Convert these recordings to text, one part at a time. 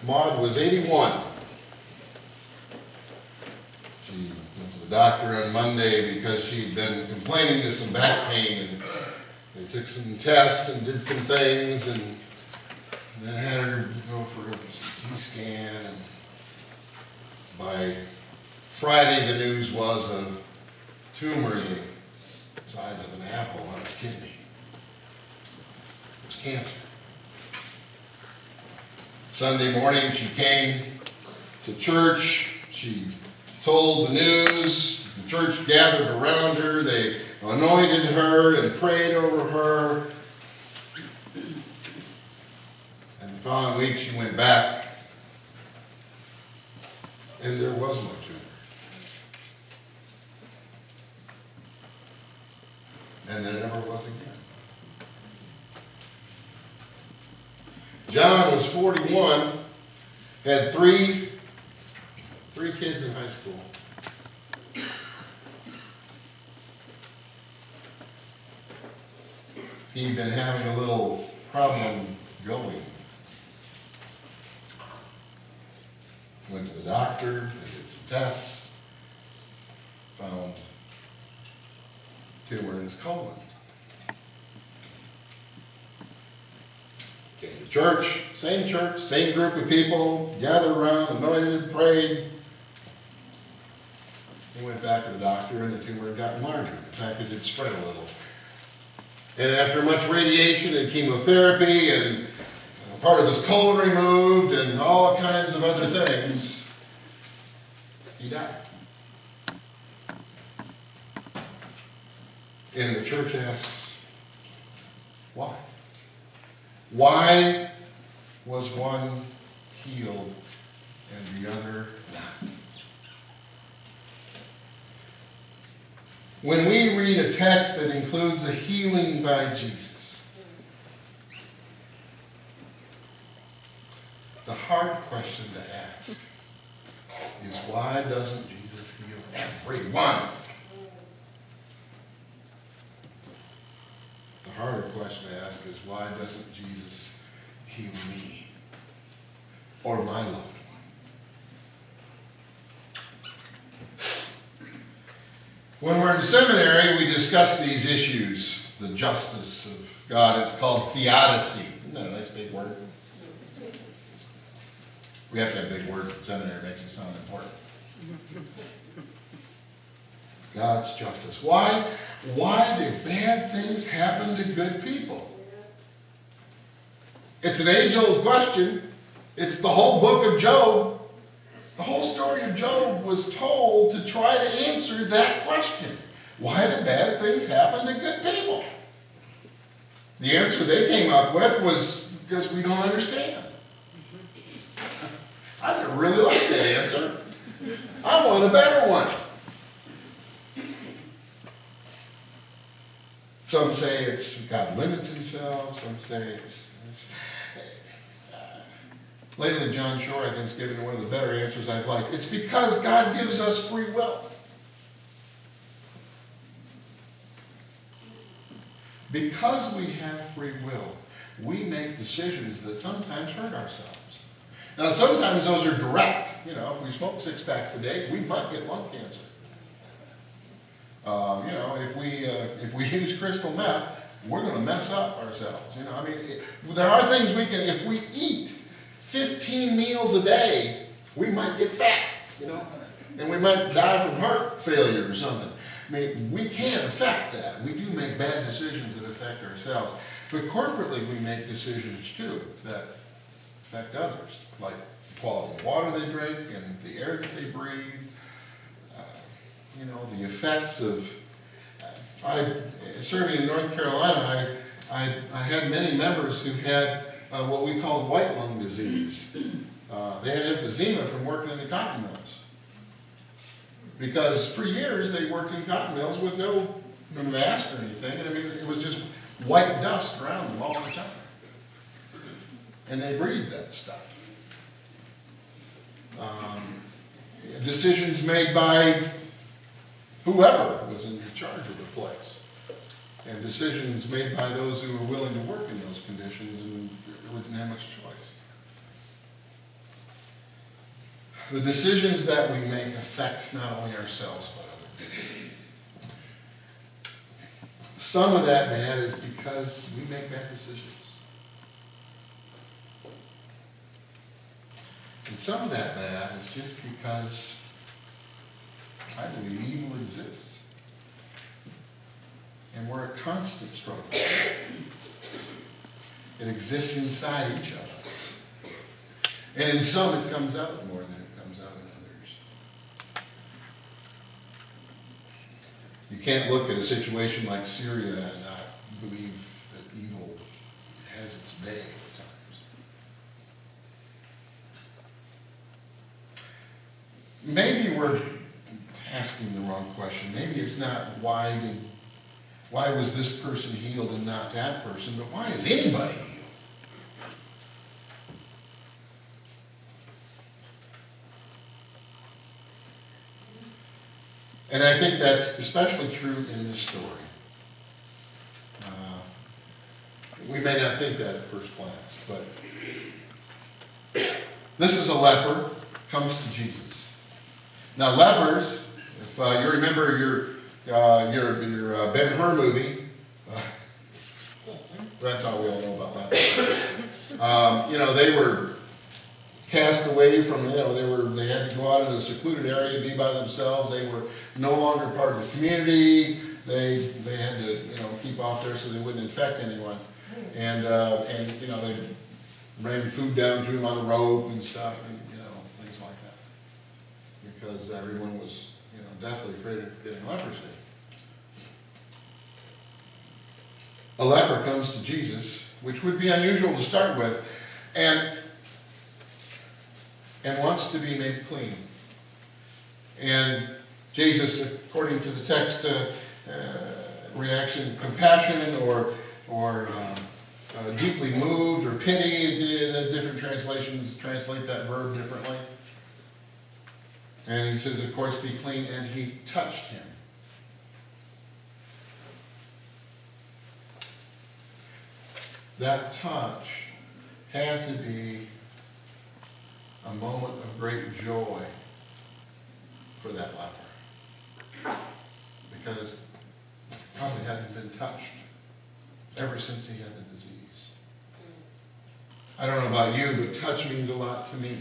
Maud was 81. She went to the doctor on Monday because she'd been complaining of some back pain, and they took some tests and did some things, and then had her go for a CT scan. And by Friday, the news was a tumor the size of an apple on her kidney. It was cancer. Sunday morning, she came to church. She told the news. The church gathered around her. They anointed her and prayed over her. And the following week, she went back, and there was no tumor. And there never was again. John was 41, had three kids in high school. He'd been having a little problem going. Went to the doctor, they did some tests, found a tumor in his colon. Came to church, same group of people, gathered around, anointed, prayed. He went back to the doctor, and the tumor had gotten larger. In fact, it had spread a little. And after much radiation and chemotherapy and part of his colon removed and all kinds of other things, he died. And the church asks, why? Why was one healed and the other not? When we read a text that includes a healing by Jesus, the hard question to ask is, why doesn't Jesus heal everyone? The harder question to ask is, why doesn't Jesus heal me or my loved one? When we're in seminary, we discuss these issues, the justice of God. It's called theodicy. Isn't that a nice big word? We have to have big words in seminary. It makes it sound important. God's justice. Why do bad things happen to good people? It's an age-old question. It's the whole book of Job. The whole story of Job was told to try to answer that question. Why do bad things happen to good people? The answer they came up with was because we don't understand. I didn't really like that answer. I want a better one. Some say it's God limits himself. Some say it's lately, John Shore, I think, has given one of the better answers I've liked. It's because God gives us free will. Because we have free will, we make decisions that sometimes hurt ourselves. Now, sometimes those are direct. You know, if we smoke 6 packs a day, we might get lung cancer. You know, if we use crystal meth, we're going to mess up ourselves. You know, I mean, there are things we can, if we eat 15 meals a day, we might get fat, you know, and we might die from heart failure or something. I mean, we can't affect that. We do make bad decisions that affect ourselves. But corporately, we make decisions, too, that affect others, like the quality of water they drink and the air that they breathe. You know, the effects of... serving in North Carolina, I had many members who had what we called white lung disease. They had emphysema from working in the cotton mills. Because for years they worked in cotton mills with no mask or anything. And I mean, it was just white dust around them all the time. And they breathed that stuff. Decisions made by whoever was in charge of the place. And decisions made by those who were willing to work in those conditions and really didn't have much choice. The decisions that we make affect not only ourselves, but other people. Some of that bad is because we make bad decisions. And some of that bad is just because I believe evil exists. And we're a constant struggle. It exists inside each of us. And in some it comes out more than it comes out in others. You can't look at a situation like Syria and not believe that evil has its day at times. Maybe we're asking the wrong question. Maybe it's not why was this person healed and not that person, but why is anybody healed? And I think that's especially true in this story. We may not think that at first glance, but this is a leper, comes to Jesus. Now lepers, if you remember your Ben-Hur movie, that's how we all know about that. They were cast away from, they had to go out in a secluded area, be by themselves. They were no longer part of the community. They had to, keep off there so they wouldn't infect anyone. And they ran food down to them on the rope and stuff, and, things like that. Because everyone was, deathly afraid of getting leprosy. A leper comes to Jesus, which would be unusual to start with, and wants to be made clean. And Jesus, according to the text, reaction, compassion or deeply moved or pity. The different translations translate that verb differently. And he says, of course, be clean, and he touched him. That touch had to be a moment of great joy for that leper. Because he probably hadn't been touched ever since he had the disease. I don't know about you, but touch means a lot to me.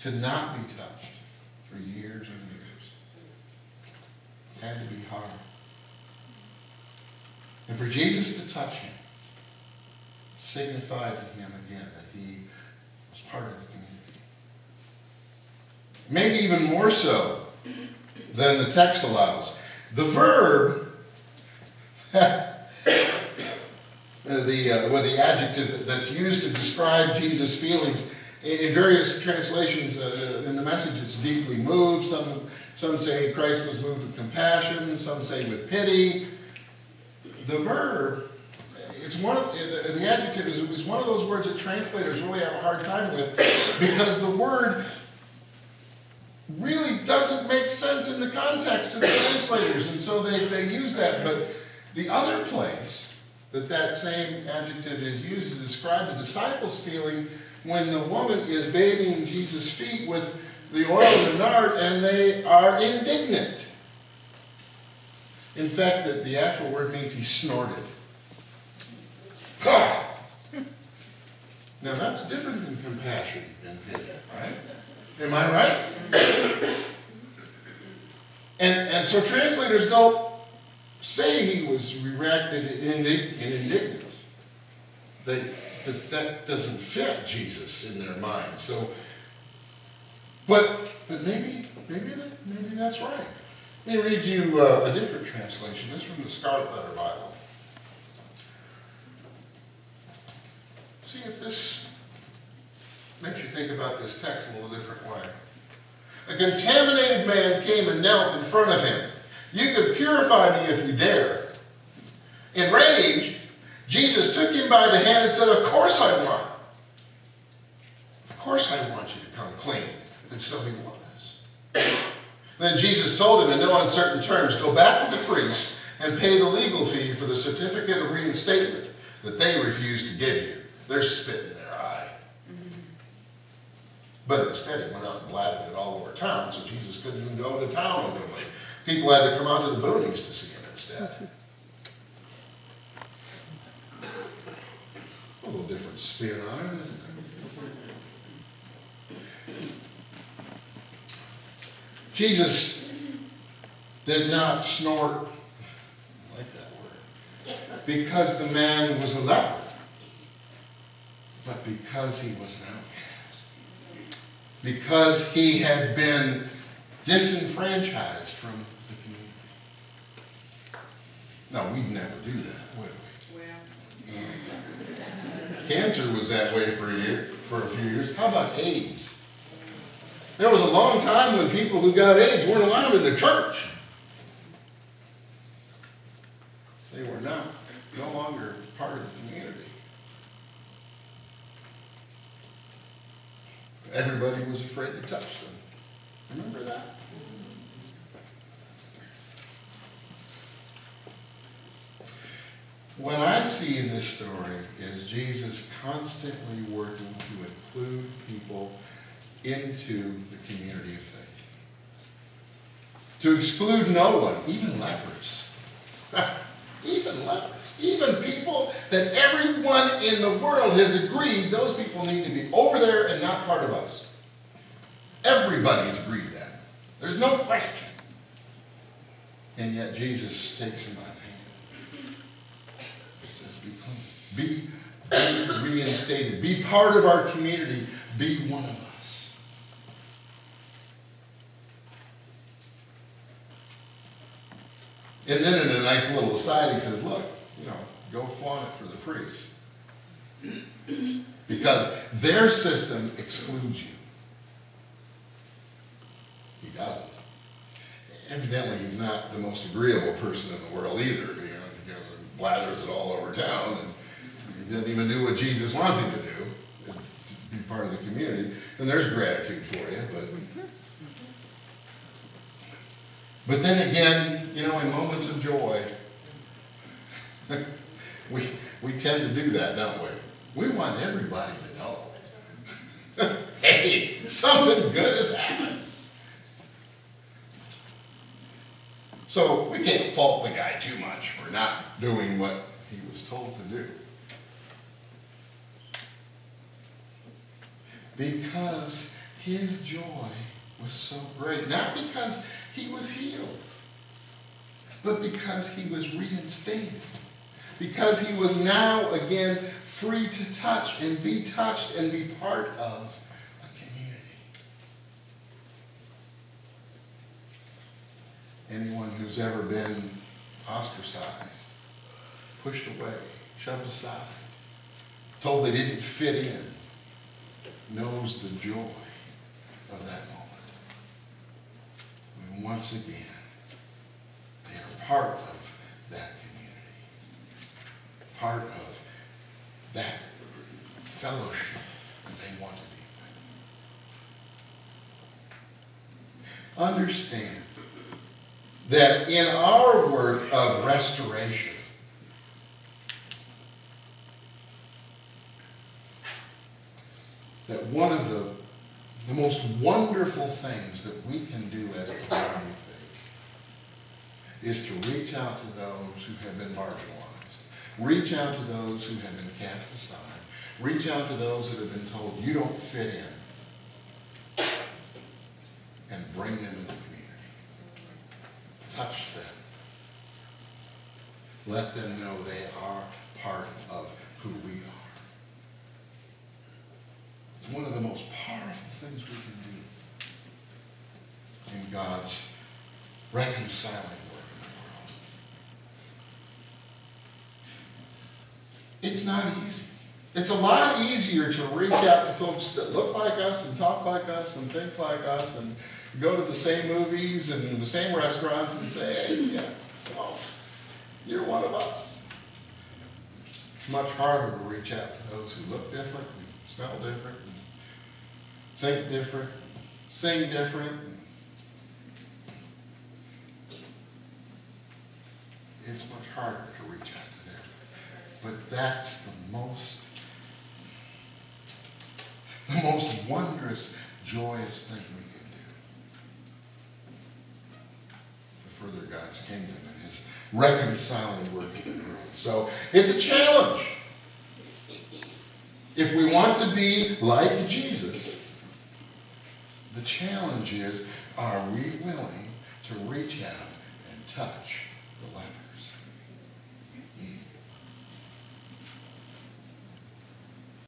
To not be touched for years and years had to be hard. And for Jesus to touch him signified to him again that he was part of the community. Maybe even more so than the text allows. The verb, the adjective that's used to describe Jesus' feelings, in various translations in the Message, it's deeply moved. Some say Christ was moved with compassion. Some say with pity. The verb, the adjective is one of those words that translators really have a hard time with, because the word really doesn't make sense in the context of the translators, and so they use that. But the other place that same adjective is used to describe the disciples' feeling when the woman is bathing Jesus' feet with the oil of the nard, and they are indignant. In fact, the actual word means he snorted. Now that's different than compassion and pity, right? Am I right? And so translators don't say he was reacted in indignance. Because that doesn't fit Jesus in their mind. So, but maybe that's right. Let me read you a different translation. This is from the Scarlet Letter Bible. See if this makes you think about this text in a little different way. A contaminated man came and knelt in front of him. You could purify me if you dare. Enraged, Jesus took him by the hand and said, of course I want. Of course I want you to come clean. And so he was. Then Jesus told him in no uncertain terms, go back to the priest and pay the legal fee for the certificate of reinstatement. that they refuse to give you. They're spitting their eye. But instead he went out and blathered it all over town, so Jesus couldn't even go into town openly. People had to come out to the boonies to see him instead. A little different spin on it, isn't it? Jesus did not snort, I like that word, because the man was a leper, but because he was an outcast. Because he had been disenfranchised from the community. No, we'd never do that, would we? Well. Cancer was that way for a few years. How about AIDS? There was a long time when people who got AIDS weren't allowed in the church. They were no longer part of the community. Everybody was afraid to touch them. Remember that? What I see in this story is Jesus constantly working to include people into the community of faith. To exclude no one, even lepers. Even lepers. Even people that everyone in the world has agreed those people need to be over there and not part of us. Everybody's agreed that. There's no question. And yet Jesus takes him by the hand. He says, be clean. Be reinstated. Be part of our community. Be one of us. And then in a nice little aside, he says, look, go flaunt it for the priests. Because their system excludes you. He doesn't. Evidently, he's not the most agreeable person in the world either, because he goes and blathers it all over town, and he doesn't even do what Jesus wants him to do, to be part of the community. And there's gratitude for you, but then again, in moments of joy, we tend to do that, don't we? We want everybody to know. Hey, something good has happened. So we can't fault the guy too much for not doing what he was told to do. Because his joy was so great. Not because he was healed, but because he was reinstated. Because he was now again free to touch and be touched and be part of a community. Anyone who's ever been ostracized, pushed away, shoved aside, told they didn't fit in, knows the joy of that moment. When once again, they are part of that community, part of that fellowship that they want to be with. Understand that in our work of restoration, that one of the most wonderful things that we can do as a community of faith is to reach out to those who have been marginalized, reach out to those who have been cast aside, reach out to those that have been told you don't fit in, and bring them into the community. Touch them. Let them know they are part of who we are. It's one of the most powerful things we can do in God's reconciling work in the world. It's not easy. It's a lot easier to reach out to folks that look like us and talk like us and think like us and go to the same movies and the same restaurants and say, hey, yeah, well, you're one of us. It's much harder to reach out to those who look different, and smell different, and think different, sing different. It's much harder to reach out to them. But that's the most wondrous, joyous thing we can do to further God's kingdom and his reconciling work in the world. So it's a challenge. If we want to be like Jesus, the challenge is, are we willing to reach out and touch the leper?